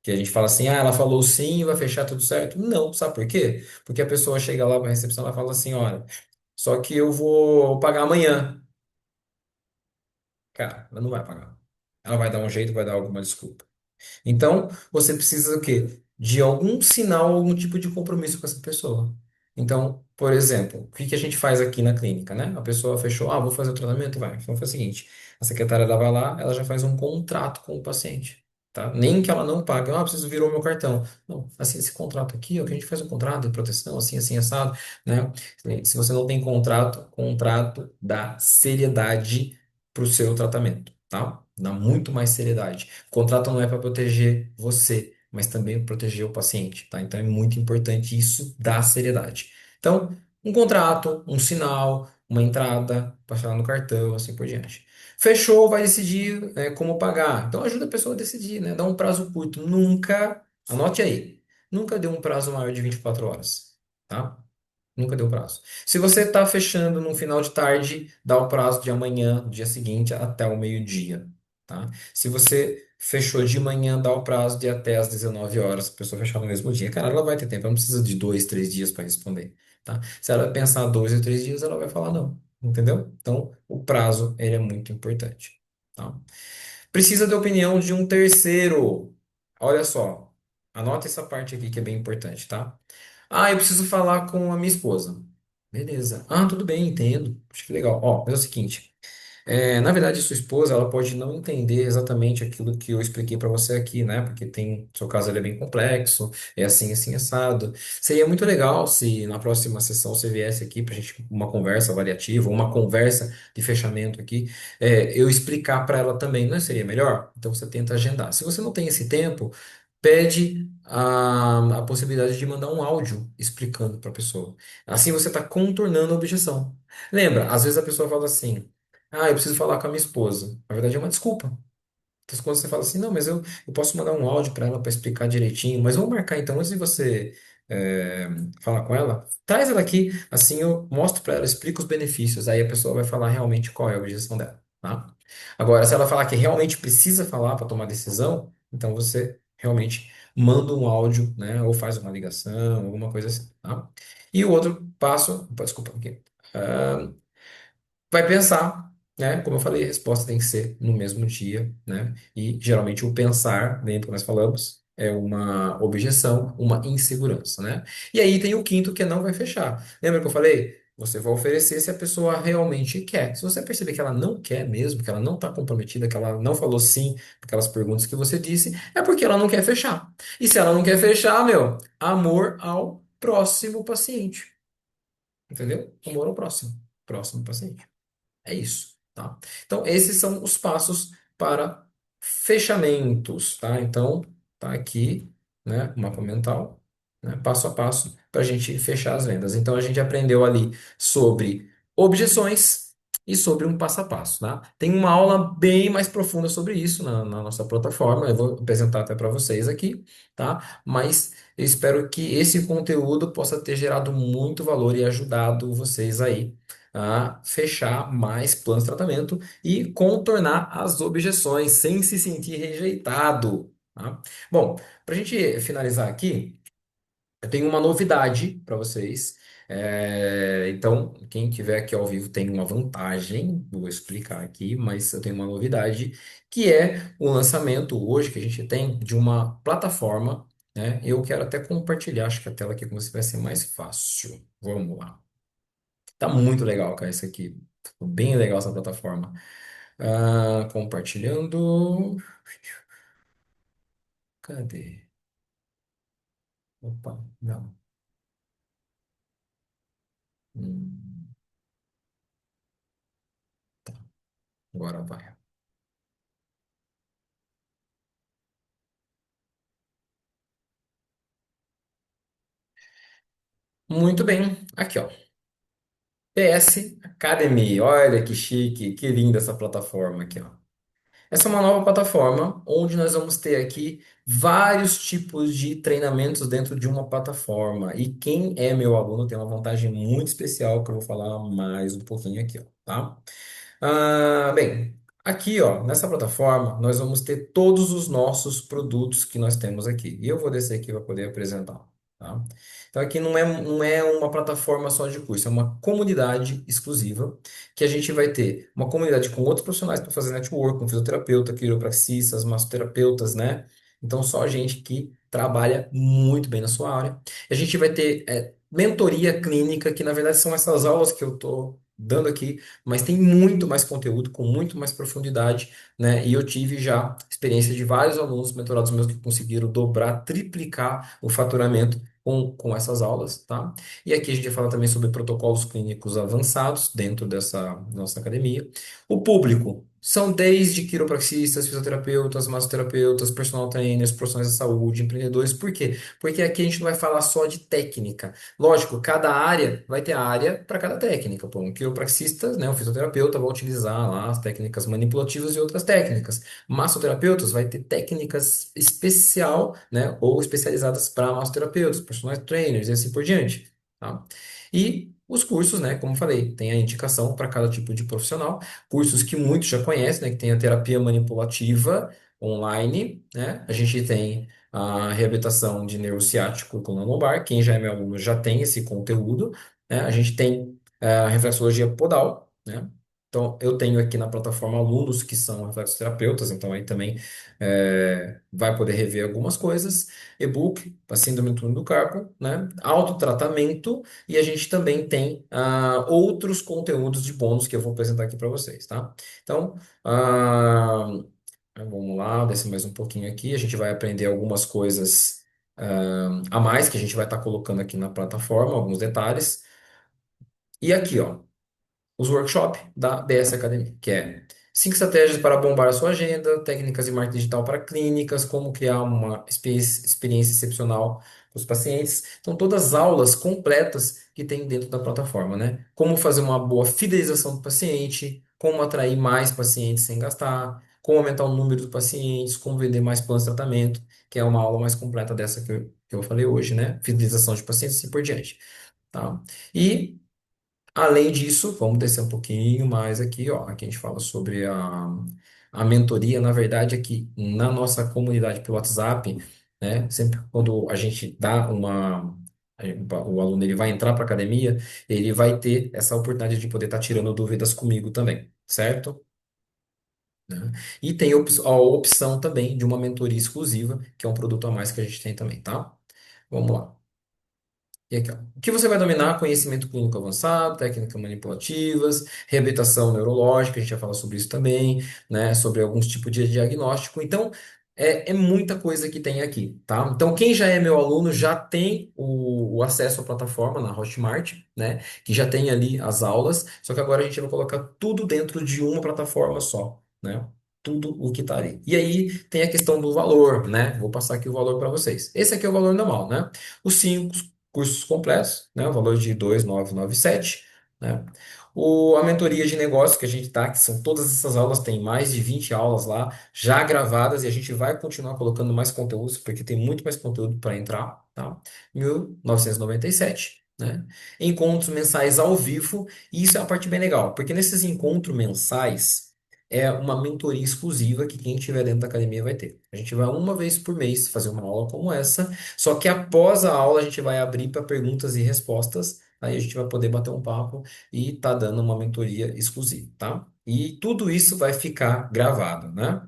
Que a gente fala assim, ah, ela falou sim, vai fechar tudo certo. Não, sabe por quê? Porque a pessoa chega lá para a recepção, ela fala assim, olha, só que eu vou pagar amanhã. Cara, ela não vai pagar. Ela vai dar um jeito, vai dar alguma desculpa. Então, você precisa o quê? De algum sinal, algum tipo de compromisso com essa pessoa. Então, por exemplo, o que que a gente faz aqui na clínica, né? A pessoa fechou, ah, vou fazer o tratamento, vai. Então, foi o seguinte, a secretária ela vai lá, ela já faz um contrato com o paciente, tá? Nem que ela não pague, ah, preciso virou meu cartão. Não, assim, esse contrato aqui, ó, que a gente faz um contrato de proteção, assim, assim, assado, né? Se você não tem contrato, contrato dá seriedade para o seu tratamento, tá? Dá muito mais seriedade. O contrato não é para proteger você, mas também para proteger o paciente, tá? Então é muito importante isso dar seriedade. Então, um contrato, um sinal, uma entrada, parcelar no cartão, assim por diante. Fechou, vai decidir, como pagar. Então ajuda a pessoa a decidir, né? Dá um prazo curto. Nunca, anote aí, nunca dê um prazo maior de 24 horas, tá? Nunca deu prazo. Se você está fechando no final de tarde, dá o prazo de amanhã, do dia seguinte, até o meio-dia, tá? Se você fechou de manhã, dá o prazo de até às 19 horas, a pessoa fechar no mesmo dia. Cara, ela vai ter tempo, ela não precisa de 2, 3 dias para responder, tá? Se ela pensar 2 ou 3 dias, ela vai falar não, entendeu? Então, o prazo, ele é muito importante, tá? Precisa da opinião de um terceiro. Olha só, anota essa parte aqui que é bem importante, tá? Ah, eu preciso falar com a minha esposa. Beleza. Ah, tudo bem, entendo. Acho que legal. Ó, mas é o seguinte. Na verdade, sua esposa, ela pode não entender exatamente aquilo que eu expliquei para você aqui, né? Porque seu caso ele é bem complexo, é assim, assim, assado. Seria muito legal se na próxima sessão você viesse aqui para a gente uma conversa avaliativa, uma conversa de fechamento aqui, eu explicar para ela também, não seria melhor? Então você tenta agendar. Se você não tem esse tempo, pede a possibilidade de mandar um áudio explicando para a pessoa. Assim você está contornando a objeção. Lembra, às vezes a pessoa fala assim. Ah, eu preciso falar com a minha esposa. Na verdade, é uma desculpa. Então, quando você fala assim, não, mas eu posso mandar um áudio para ela para explicar direitinho, mas vamos marcar então, antes de você é, falar com ela, traz ela aqui, assim eu mostro para ela, explico os benefícios, aí a pessoa vai falar realmente qual é a objeção dela, tá? Agora, se ela falar que realmente precisa falar para tomar decisão, então você realmente manda um áudio, né, ou faz uma ligação, alguma coisa assim, tá? E o outro passo, desculpa aqui. ah, Vai pensar, né? Como eu falei, a resposta tem que ser no mesmo dia, né? E geralmente o pensar, lembra que nós falamos, é uma objeção, uma insegurança, né? E aí tem o quinto que é não vai fechar. Lembra que eu falei? Você vai oferecer se a pessoa realmente quer. Se você perceber que ela não quer mesmo, que ela não está comprometida, que ela não falou sim para aquelas perguntas que você disse, é porque ela não quer fechar. E se ela não quer fechar, meu, amor ao próximo paciente. Entendeu? Amor ao próximo paciente. É isso, tá? Então, esses são os passos para fechamentos, tá? Então, tá aqui, né, o mapa mental, né, passo a passo para a gente fechar as vendas. Então, a gente aprendeu ali sobre objeções e sobre um passo a passo, tá? Tem uma aula bem mais profunda sobre isso na nossa plataforma, eu vou apresentar até para vocês aqui, tá? Mas eu espero que esse conteúdo possa ter gerado muito valor e ajudado vocês aí a fechar mais planos de tratamento e contornar as objeções sem se sentir rejeitado, tá? Bom, para a gente finalizar aqui, eu tenho uma novidade para vocês. Então, quem tiver aqui ao vivo tem uma vantagem, vou explicar aqui, mas eu tenho uma novidade, que é o lançamento hoje que a gente tem de uma plataforma, né? Eu quero até compartilhar, acho que a tela aqui com você vai ser mais fácil. Vamos lá. Tá muito legal, cara, isso aqui. Ficou bem legal essa plataforma. Compartilhando. Cadê? Opa, não. Hum, agora vai. Muito bem. Aqui, ó. PS Academy. Olha que chique, que linda essa plataforma aqui, ó. Essa é uma nova plataforma onde nós vamos ter aqui vários tipos de treinamentos dentro de uma plataforma. E quem é meu aluno tem uma vantagem muito especial que eu vou falar mais um pouquinho aqui, ó, tá? Bem, aqui ó, nessa plataforma nós vamos ter todos os nossos produtos que nós temos aqui. E eu vou descer aqui para poder apresentar, tá? Então aqui não é uma plataforma só de curso, é uma comunidade exclusiva que a gente vai ter uma comunidade com outros profissionais para fazer network, com fisioterapeuta, quiropraxistas, massoterapeutas, né? Então só gente que trabalha muito bem na sua área. A gente vai ter mentoria clínica, que na verdade são essas aulas que eu estou dando aqui, mas tem muito mais conteúdo, com muito mais profundidade, né? E eu tive já experiência de vários alunos mentorados meus que conseguiram dobrar, triplicar o faturamento com essas aulas, tá? E aqui a gente vai falar também sobre protocolos clínicos avançados dentro dessa nossa academia. O público são desde quiropraxistas, fisioterapeutas, massoterapeutas, personal trainers, profissionais da saúde, empreendedores. Por quê? Porque aqui a gente não vai falar só de técnica. Lógico, cada área vai ter área para cada técnica. Pô, um quiropraxista, né, um fisioterapeuta vai utilizar lá as técnicas manipulativas e outras técnicas. Massoterapeutas vai ter técnicas especial, né, ou especializadas para massoterapeutas, personal trainers e assim por diante, tá? E os cursos, né, como eu falei, tem a indicação para cada tipo de profissional. Cursos que muitos já conhecem, né, que tem a terapia manipulativa online, né? A gente tem a reabilitação de nervo ciático e coluna lombar. Quem já é meu aluno já tem esse conteúdo, né? A gente tem a reflexologia podal, né? Então, eu tenho aqui na plataforma alunos que são reflexoterapeutas, então aí também vai poder rever algumas coisas. E-book, a síndrome do túnel do carpo, né? Autotratamento, e a gente também tem outros conteúdos de bônus que eu vou apresentar aqui para vocês, tá? Então, ah, vamos lá, desce mais um pouquinho aqui. A gente vai aprender algumas coisas a mais que a gente vai estar colocando aqui na plataforma, alguns detalhes. E aqui, ó, os workshops da DS Academy, que é 5 estratégias para bombar a sua agenda, técnicas de marketing digital para clínicas, como criar uma experiência excepcional para os pacientes. Então, todas as aulas completas que tem dentro da plataforma, né? Como fazer uma boa fidelização do paciente, como atrair mais pacientes sem gastar, como aumentar o número de pacientes, como vender mais planos de tratamento, que é uma aula mais completa dessa que eu falei hoje, né? Fidelização de pacientes e assim por diante, tá? E além disso, vamos descer um pouquinho mais aqui, ó. Aqui a gente fala sobre a mentoria. Na verdade, aqui na nossa comunidade pelo WhatsApp, né? Sempre quando a gente dá o aluno ele vai entrar para a academia, ele vai ter essa oportunidade de poder estar tirando dúvidas comigo também, certo? Né? E tem a opção também de uma mentoria exclusiva, que é um produto a mais que a gente tem também, tá? Vamos lá. E aqui, ó. O que você vai dominar? Conhecimento clínico avançado, técnicas manipulativas, reabilitação neurológica, a gente já fala sobre isso também, né? Sobre alguns tipos de diagnóstico. Então, é muita coisa que tem aqui, tá? Então, quem já é meu aluno já tem o acesso à plataforma na Hotmart, né? Que já tem ali as aulas, só que agora a gente vai colocar tudo dentro de uma plataforma só, né? Tudo o que tá ali. E aí tem a questão do valor, né? Vou passar aqui o valor para vocês. Esse aqui é o valor normal, né? Os 5 cursos completos, né? O valor de 2.997, né? A mentoria de negócio que a gente tá, que são todas essas aulas, tem mais de 20 aulas lá, já gravadas, e a gente vai continuar colocando mais conteúdos, porque tem muito mais conteúdo para entrar, tá? 1.997, né? Encontros mensais ao vivo, e isso é a parte bem legal, porque nesses encontros mensais é uma mentoria exclusiva que quem estiver dentro da academia vai ter. A gente vai uma vez por mês fazer uma aula como essa, só que após a aula a gente vai abrir para perguntas e respostas. Aí a gente vai poder bater um papo e tá dando uma mentoria exclusiva, tá? E tudo isso vai ficar gravado, né?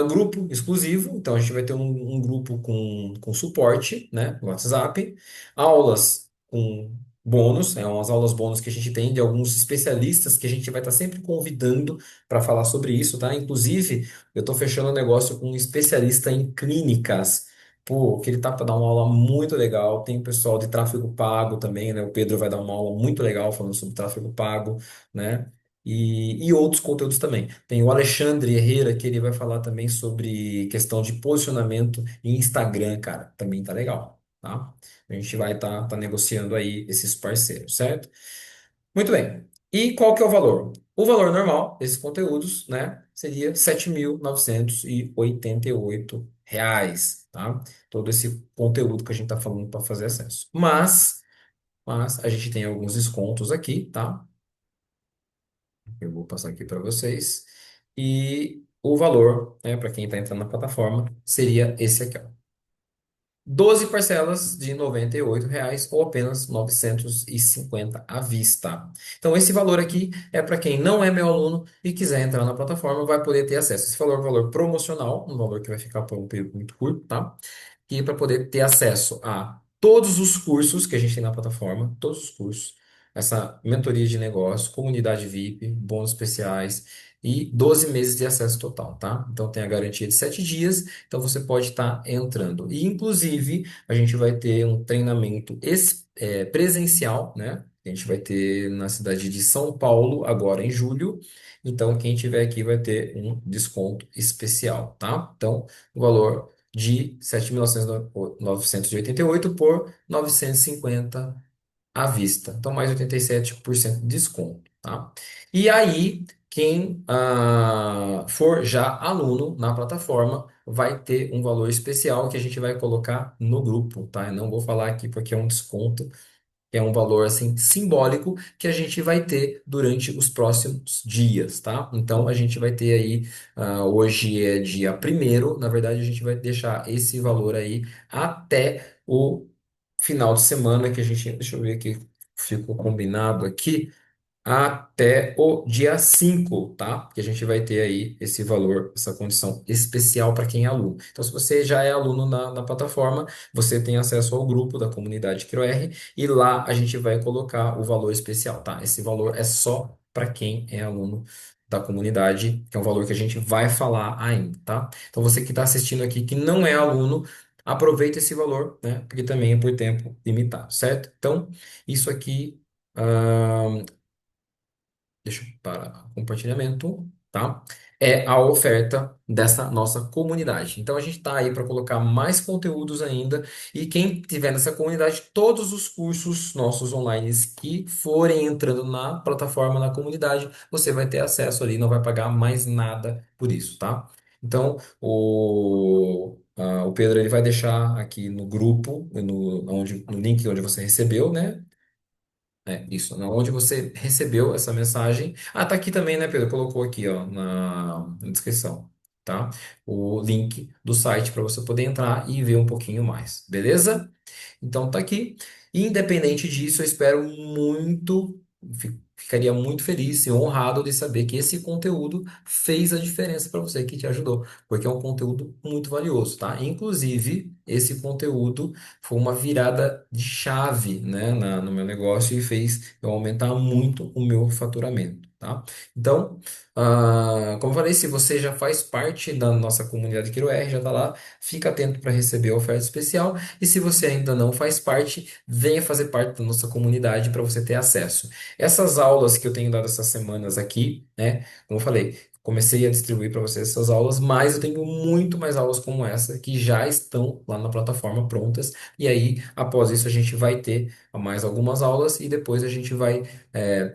Grupo exclusivo, então a gente vai ter um grupo com suporte, né, no WhatsApp, aulas com bônus, umas aulas bônus que a gente tem de alguns especialistas que a gente vai estar sempre convidando para falar sobre isso, tá? Inclusive, eu estou fechando um negócio com um especialista em clínicas, pô, que ele tá para dar uma aula muito legal. Tem o pessoal de tráfego pago também, né? O Pedro vai dar uma aula muito legal falando sobre tráfego pago, né? E outros conteúdos também. Tem o Alexandre Herrera, que ele vai falar também sobre questão de posicionamento em Instagram, cara. Também tá legal, tá? A gente vai tá negociando aí esses parceiros, certo? Muito bem. E qual que é o valor? O valor normal desses conteúdos, né, seria 7.988 reais, tá? Todo esse conteúdo que a gente está falando para fazer acesso. Mas a gente tem alguns descontos aqui, tá? Eu vou passar aqui para vocês. E o valor, né, para quem está entrando na plataforma, seria esse aqui, ó. 12 parcelas de R$ 98 ou apenas 950 à vista. Então, esse valor aqui é para quem não é meu aluno e quiser entrar na plataforma, vai poder ter acesso. Esse valor é um valor promocional, um valor que vai ficar por um período muito curto, tá? E para poder ter acesso a todos os cursos que a gente tem na plataforma, todos os cursos, essa mentoria de negócio, comunidade VIP, bônus especiais e 12 meses de acesso total, tá? Então tem a garantia de 7 dias, então você pode estar entrando. E inclusive a gente vai ter um treinamento presencial, né? A gente vai ter na cidade de São Paulo agora em julho. Então quem tiver aqui vai ter um desconto especial, tá? Então o valor de 7.988 por 950 à vista. Então, mais 87% de desconto, tá? E aí, quem for já aluno na plataforma vai ter um valor especial que a gente vai colocar no grupo, tá? Eu não vou falar aqui porque é um desconto, é um valor assim simbólico que a gente vai ter durante os próximos dias, tá? Então a gente vai ter aí, hoje é dia primeiro, na verdade a gente vai deixar esse valor aí até o final de semana que a gente, deixa eu ver aqui, ficou combinado aqui até o dia 5, tá? Que a gente vai ter aí esse valor, essa condição especial para quem é aluno. Então, se você já é aluno na plataforma, você tem acesso ao grupo da comunidade QuiroR e lá a gente vai colocar o valor especial, tá? Esse valor é só para quem é aluno da comunidade, que é um valor que a gente vai falar ainda, tá? Então, você que está assistindo aqui que não é aluno, aproveita esse valor, né? Porque também é por tempo limitado, certo? Então, isso aqui. Deixa eu parar o compartilhamento, tá? É a oferta dessa nossa comunidade. Então a gente está aí para colocar mais conteúdos ainda. E quem tiver nessa comunidade, todos os cursos nossos online que forem entrando na plataforma, na comunidade, você vai ter acesso ali, não vai pagar mais nada por isso, tá? Então o Pedro ele vai deixar aqui no grupo, no link onde você recebeu, né? Isso, onde você recebeu essa mensagem. Ah, tá aqui também, né, Pedro? Colocou aqui, ó, na descrição, tá? O link do site para você poder entrar e ver um pouquinho mais, beleza? Então tá aqui. Independente disso, eu espero muito, ficaria muito feliz e honrado de saber que esse conteúdo fez a diferença para você, que te ajudou, porque é um conteúdo muito valioso, tá? Inclusive, esse conteúdo foi uma virada de chave, né, no meu negócio e fez eu aumentar muito o meu faturamento, tá? Então, como eu falei, se você já faz parte da nossa comunidade QuiroR, já está lá, fica atento para receber a oferta especial. E se você ainda não faz parte, venha fazer parte da nossa comunidade para você ter acesso. Essas aulas que eu tenho dado essas semanas aqui, né? Como eu falei, comecei a distribuir para vocês essas aulas, mas eu tenho muito mais aulas como essa que já estão lá na plataforma prontas. E aí, após isso, a gente vai ter mais algumas aulas e depois a gente vai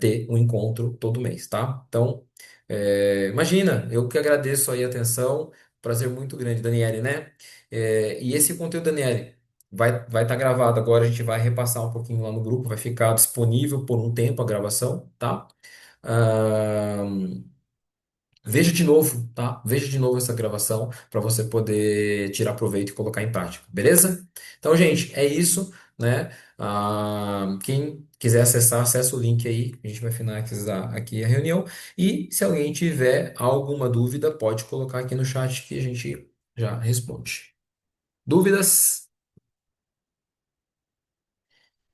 ter um encontro todo mês, tá? Então, imagina, eu que agradeço aí a atenção. Prazer muito grande, Daniele, né? E esse conteúdo, Daniele, vai estar gravado agora. A gente vai repassar um pouquinho lá no grupo, vai ficar disponível por um tempo a gravação, tá? Ahn, Veja de novo, tá? Veja de novo essa gravação para você poder tirar proveito e colocar em prática, beleza? Então, gente, é isso, né? Quem quiser acessar, acessa o link aí. A gente vai finalizar aqui a reunião. E se alguém tiver alguma dúvida, pode colocar aqui no chat que a gente já responde. Dúvidas?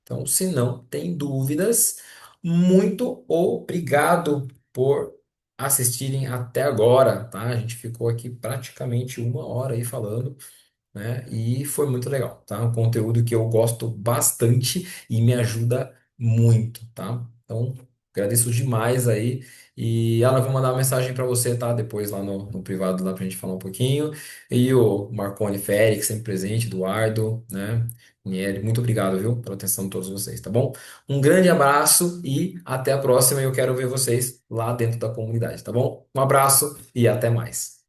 Então, se não tem dúvidas, muito obrigado por assistirem até agora, tá? A gente ficou aqui praticamente uma hora aí falando, né? E foi muito legal, tá? Um conteúdo que eu gosto bastante e me ajuda muito, tá? Então, agradeço demais aí. E ela vai mandar uma mensagem para você, tá? Depois lá no privado, lá pra gente falar um pouquinho. E o Marcone Félix, sempre presente, Eduardo, né? Nieri, muito obrigado, viu? Pela atenção de todos vocês, tá bom? Um grande abraço e até a próxima. Eu quero ver vocês lá dentro da comunidade, tá bom? Um abraço e até mais.